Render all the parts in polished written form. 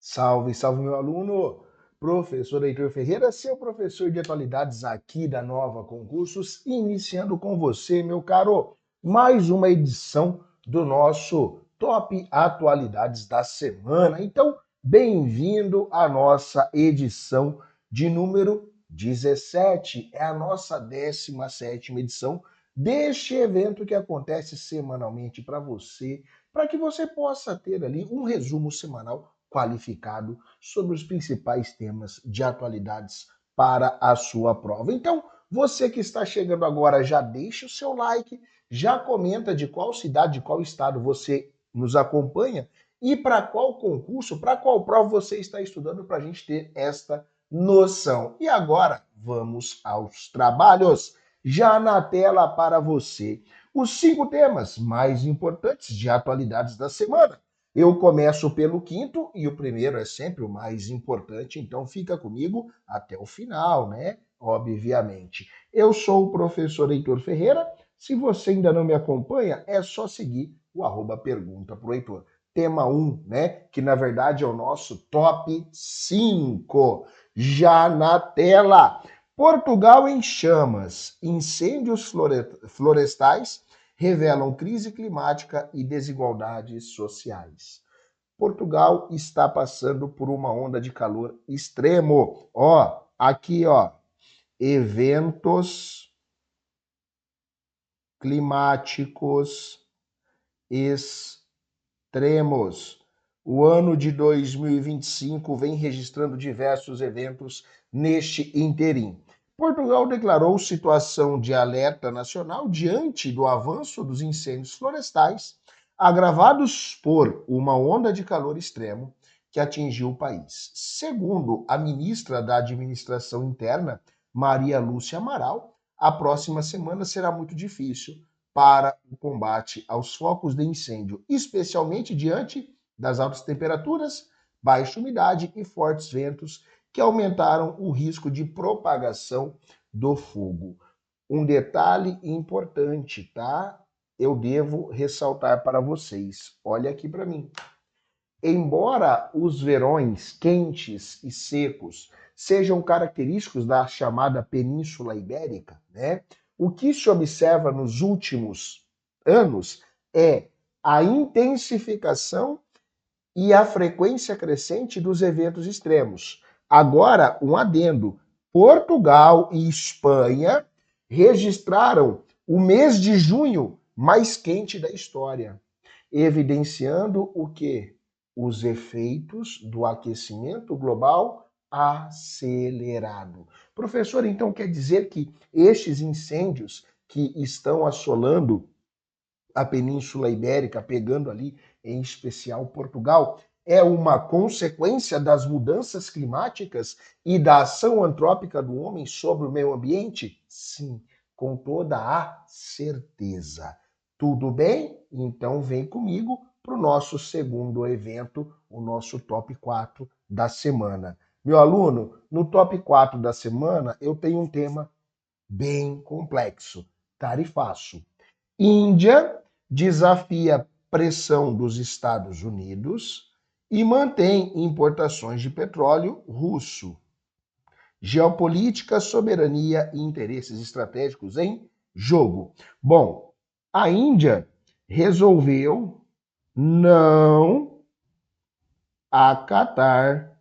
Salve, salve, meu aluno! Professor Heitor Ferreira, seu professor de atualidades aqui da Nova Concursos, iniciando com você, meu caro, mais uma edição do nosso Top Atualidades da Semana. Então, bem-vindo à nossa edição de número 17. É a nossa 17ª edição deste evento que acontece semanalmente para que você possa ter ali um resumo semanal qualificado sobre os principais temas de atualidades para a sua prova. Então, você que está chegando agora, já deixa o seu like, já comenta de qual cidade, de qual estado você nos acompanha e para qual concurso, para qual prova você está estudando para a gente ter esta noção. E agora, vamos aos trabalhos. Já na tela para você, os 5 temas mais importantes de atualidades da semana. Eu começo pelo quinto e o primeiro é sempre o mais importante, então fica comigo até o final, né? Obviamente. Eu sou o professor Heitor Ferreira. Se você ainda não me acompanha, é só seguir o @pergunta pro Heitor. Tema 1, né? Que na verdade é o nosso top 5. Já na tela. Portugal em chamas. Incêndios florestais revelam crise climática e desigualdades sociais. Portugal está passando por uma onda de calor extremo. Ó, aqui, ó, eventos climáticos extremos. O ano de 2025 vem registrando diversos eventos neste interim. Portugal declarou situação de alerta nacional diante do avanço dos incêndios florestais, agravados por uma onda de calor extremo que atingiu o país. Segundo a ministra da Administração Interna, Maria Lúcia Amaral, a próxima semana será muito difícil para o combate aos focos de incêndio, especialmente diante das altas temperaturas, baixa umidade e fortes ventos que aumentaram o risco de propagação do fogo. Um detalhe importante, tá? Eu devo ressaltar para vocês. Olha aqui para mim. Embora os verões quentes e secos sejam característicos da chamada Península Ibérica, né? O que se observa nos últimos anos é a intensificação e a frequência crescente dos eventos extremos. Agora, um adendo: Portugal e Espanha registraram o mês de junho mais quente da história, evidenciando o que? Os efeitos do aquecimento global acelerado. Professor, então quer dizer que estes incêndios que estão assolando a Península Ibérica, pegando ali em especial Portugal, é uma consequência das mudanças climáticas e da ação antrópica do homem sobre o meio ambiente? Sim, com toda a certeza. Tudo bem? Então vem comigo para o nosso segundo evento, o nosso top 4 da semana. Meu aluno, no top 4 da semana eu tenho um tema bem complexo, tarifaço. Índia desafia pressão dos Estados Unidos e mantém importações de petróleo russo. Geopolítica, soberania e interesses estratégicos em jogo. Bom, a Índia resolveu não acatar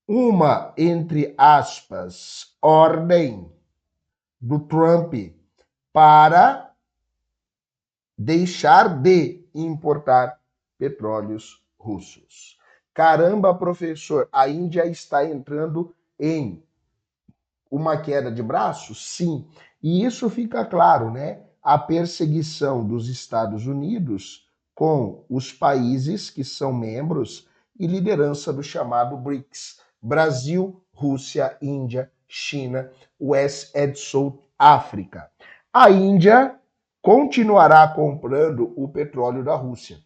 uma, entre aspas, ordem do Trump para deixar de importar petróleos russos. Caramba, professor, a Índia está entrando em uma queda de braços? Sim. E isso fica claro, né? A perseguição dos Estados Unidos com os países que são membros e liderança do chamado BRICS: Brasil, Rússia, Índia, China, West and South África. A Índia continuará comprando o petróleo da Rússia,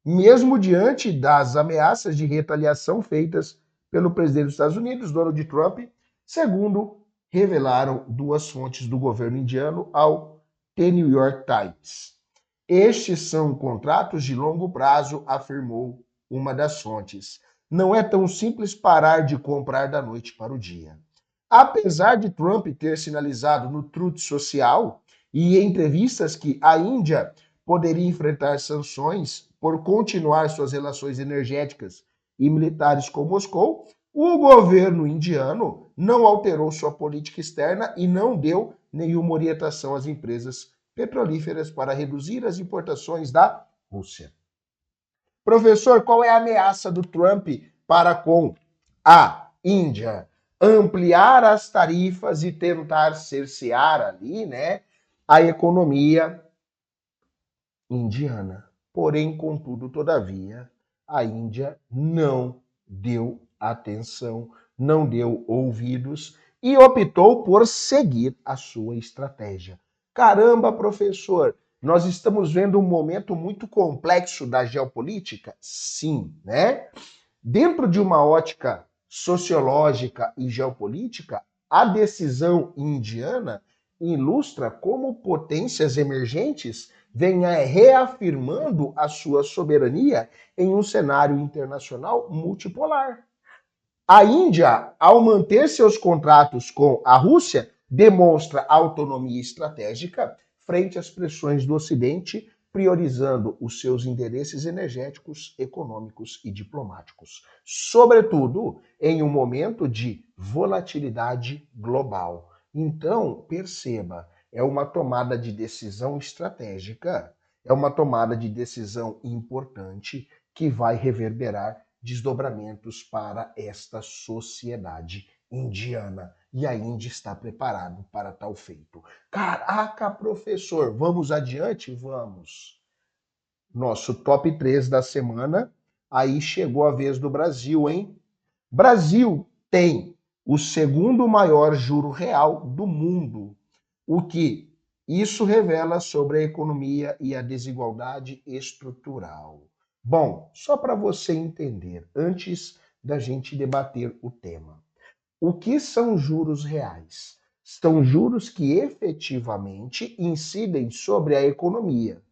mesmo diante das ameaças de retaliação feitas pelo presidente dos Estados Unidos, Donald Trump, segundo revelaram duas fontes do governo indiano ao The New York Times. Estes são contratos de longo prazo, afirmou uma das fontes. Não é tão simples parar de comprar da noite para o dia. Apesar de Trump ter sinalizado no Truth Social e em entrevistas que a Índia poderia enfrentar sanções por continuar suas relações energéticas e militares com Moscou, o governo indiano não alterou sua política externa e não deu nenhuma orientação às empresas petrolíferas para reduzir as importações da Rússia. Professor, qual é a ameaça do Trump para com a Índia? Ampliar as tarifas e tentar cercear ali, né, a economia indiana. Porém, contudo, todavia, a Índia não deu atenção, não deu ouvidos e optou por seguir a sua estratégia. Caramba, professor, nós estamos vendo um momento muito complexo da geopolítica? Sim, né? Dentro de uma ótica sociológica e geopolítica, a decisão indiana ilustra como potências emergentes vêm reafirmando a sua soberania em um cenário internacional multipolar. A Índia, ao manter seus contratos com a Rússia, demonstra autonomia estratégica frente às pressões do Ocidente, priorizando os seus interesses energéticos, econômicos e diplomáticos, sobretudo em um momento de volatilidade global. Então, perceba, é uma tomada de decisão estratégica, é uma tomada de decisão importante que vai reverberar desdobramentos para esta sociedade indiana. E a Índia está preparado para tal feito. Caraca, professor, vamos adiante? Vamos. Nosso top 3 da semana, aí chegou a vez do Brasil, hein? Brasil tem o segundo maior juro real do mundo, o que isso revela sobre a economia e a desigualdade estrutural. Bom, só para você entender, antes da gente debater o tema, o que são juros reais? São juros que efetivamente incidem sobre a economia,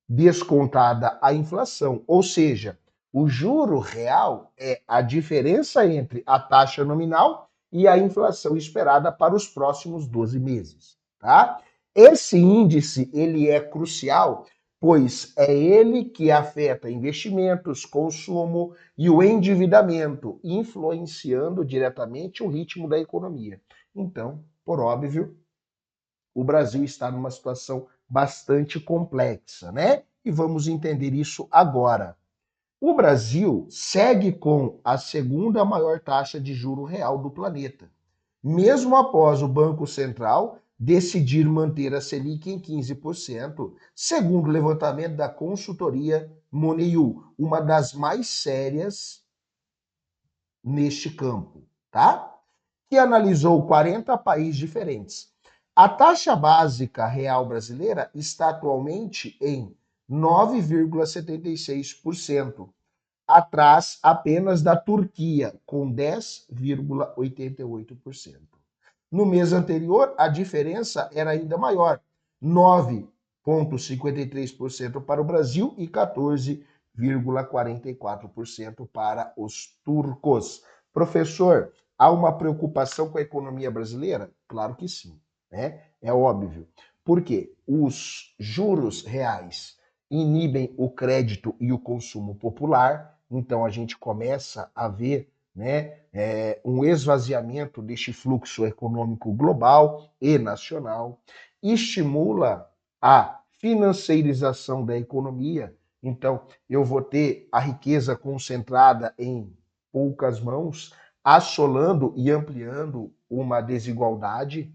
descontada a inflação, ou seja, o juro real é a diferença entre a taxa nominal e a inflação esperada para os próximos 12 meses, tá? Esse índice, ele é crucial, pois é ele que afeta investimentos, consumo e o endividamento, influenciando diretamente o ritmo da economia. Então, por óbvio, o Brasil está numa situação bastante complexa, né? E vamos entender isso agora. O Brasil segue com a segunda maior taxa de juro real do planeta, mesmo após o Banco Central decidir manter a Selic em 15%, segundo o levantamento da consultoria Moneyou, uma das mais sérias neste campo, tá? Que analisou 40 países diferentes. A taxa básica real brasileira está atualmente em 9,76%, atrás apenas da Turquia, com 10,88%. No mês anterior, a diferença era ainda maior, 9,53% para o Brasil e 14,44% para os turcos. Professor, há uma preocupação com a economia brasileira? Claro que sim, né? É óbvio. Porque os juros reais inibem o crédito e o consumo popular, então a gente começa a ver, né, um esvaziamento deste fluxo econômico global e nacional, estimula a financeirização da economia, então eu vou ter a riqueza concentrada em poucas mãos, assolando e ampliando uma desigualdade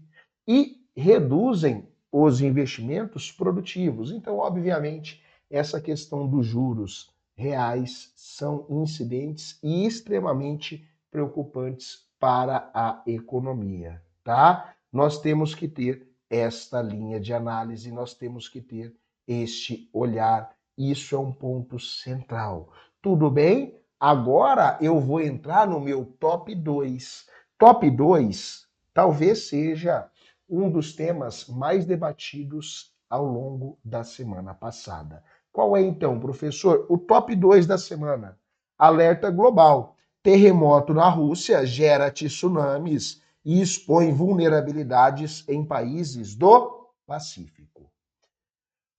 e reduzem os investimentos produtivos. Então, obviamente, essa questão dos juros reais são incidentes e extremamente preocupantes para a economia, tá? Nós temos que ter esta linha de análise, nós temos que ter este olhar. Isso é um ponto central. Tudo bem? Agora eu vou entrar no meu top 2. Top 2 talvez seja um dos temas mais debatidos ao longo da semana passada. Qual é então, professor? O top 2 da semana. Alerta global. Terremoto na Rússia gera tsunamis e expõe vulnerabilidades em países do Pacífico.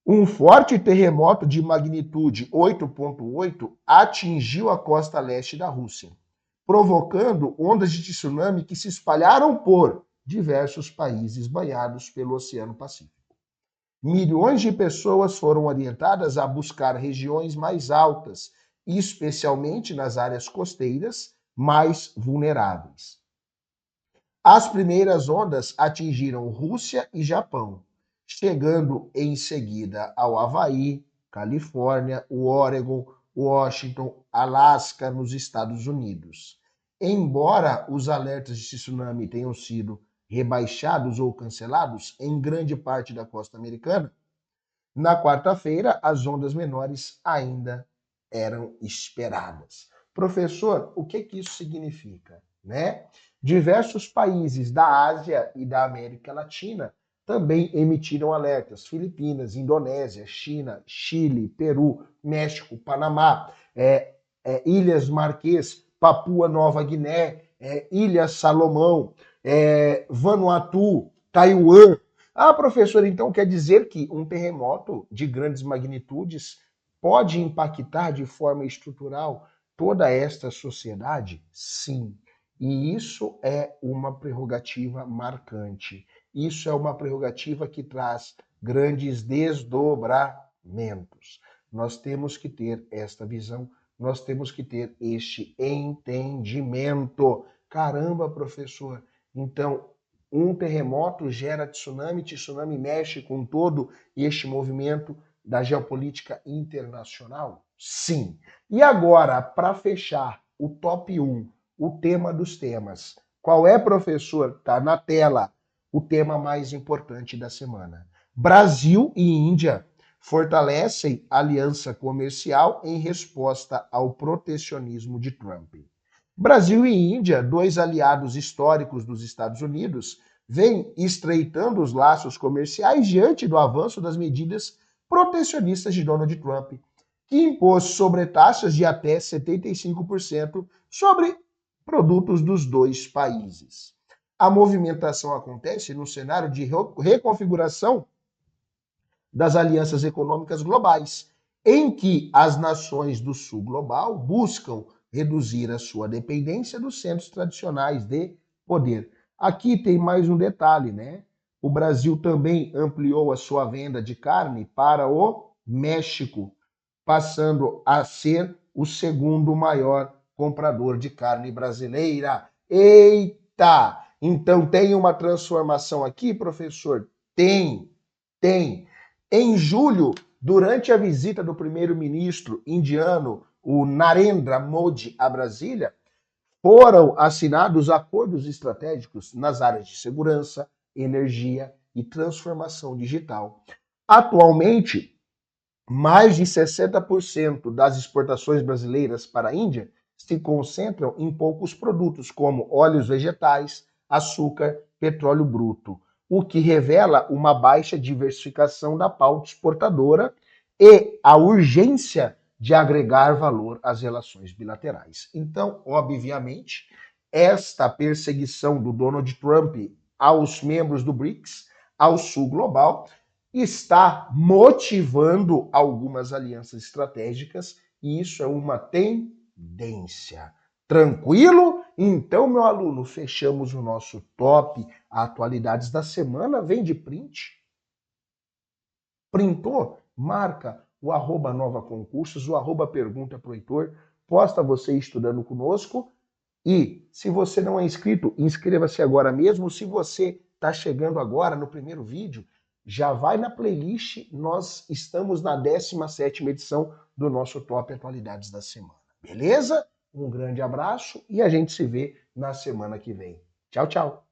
Um forte terremoto de magnitude 8,8 atingiu a costa leste da Rússia, provocando ondas de tsunami que se espalharam por diversos países banhados pelo Oceano Pacífico. Milhões de pessoas foram orientadas a buscar regiões mais altas, especialmente nas áreas costeiras mais vulneráveis. As primeiras ondas atingiram Rússia e Japão, chegando em seguida ao Havaí, Califórnia, o Oregon, Washington, Alasca, nos Estados Unidos. Embora os alertas de tsunami tenham sido rebaixados ou cancelados em grande parte da costa americana, na quarta-feira as ondas menores ainda eram esperadas. Professor, o que isso significa, né? Diversos países da Ásia e da América Latina também emitiram alertas. Filipinas, Indonésia, China, Chile, Peru, México, Panamá, Ilhas Marquês, Papua Nova Guiné, Ilhas Salomão, Vanuatu, Taiwan. Ah, professor, então quer dizer que um terremoto de grandes magnitudes pode impactar de forma estrutural toda esta sociedade? Sim. E isso é uma prerrogativa marcante. Isso é uma prerrogativa que traz grandes desdobramentos. Nós temos que ter esta visão, nós temos que ter este entendimento. Caramba, professor, então um terremoto gera tsunami, tsunami mexe com todo este movimento da geopolítica internacional? Sim. E agora, para fechar o top 1, o tema dos temas. Qual é, professor? Está na tela. O tema mais importante da semana. Brasil e Índia fortalecem aliança comercial em resposta ao protecionismo de Trump. Brasil e Índia, dois aliados históricos dos Estados Unidos, vêm estreitando os laços comerciais diante do avanço das medidas protecionistas de Donald Trump, que impôs sobretaxas de até 75% sobre produtos dos dois países. A movimentação acontece no cenário de reconfiguração das alianças econômicas globais, em que as nações do sul global buscam reduzir a sua dependência dos centros tradicionais de poder. Aqui tem mais um detalhe, né? O Brasil também ampliou a sua venda de carne para o México, passando a ser o segundo maior comprador de carne brasileira. Eita! Então tem uma transformação aqui, professor? Tem. Em julho, durante a visita do primeiro-ministro indiano, o Narendra Modi, a Brasília, foram assinados acordos estratégicos nas áreas de segurança, energia e transformação digital. Atualmente, mais de 60% das exportações brasileiras para a Índia se concentram em poucos produtos, como óleos vegetais, açúcar, petróleo bruto, o que revela uma baixa diversificação da pauta exportadora e a urgência de agregar valor às relações bilaterais. Então, obviamente, esta perseguição do Donald Trump aos membros do BRICS, ao sul global, está motivando algumas alianças estratégicas e isso é uma tendência. Tranquilo? Então, meu aluno, fechamos o nosso top atualidades da semana. Vem de print. Printou? Marca o @Nova Concursos, o @Pergunta pro Heitor. Posta você estudando conosco. E se você não é inscrito, inscreva-se agora mesmo. Se você está chegando agora no primeiro vídeo, já vai na playlist. Nós estamos na 17ª edição do nosso Top Atualidades da Semana. Beleza? Um grande abraço e a gente se vê na semana que vem. Tchau, tchau.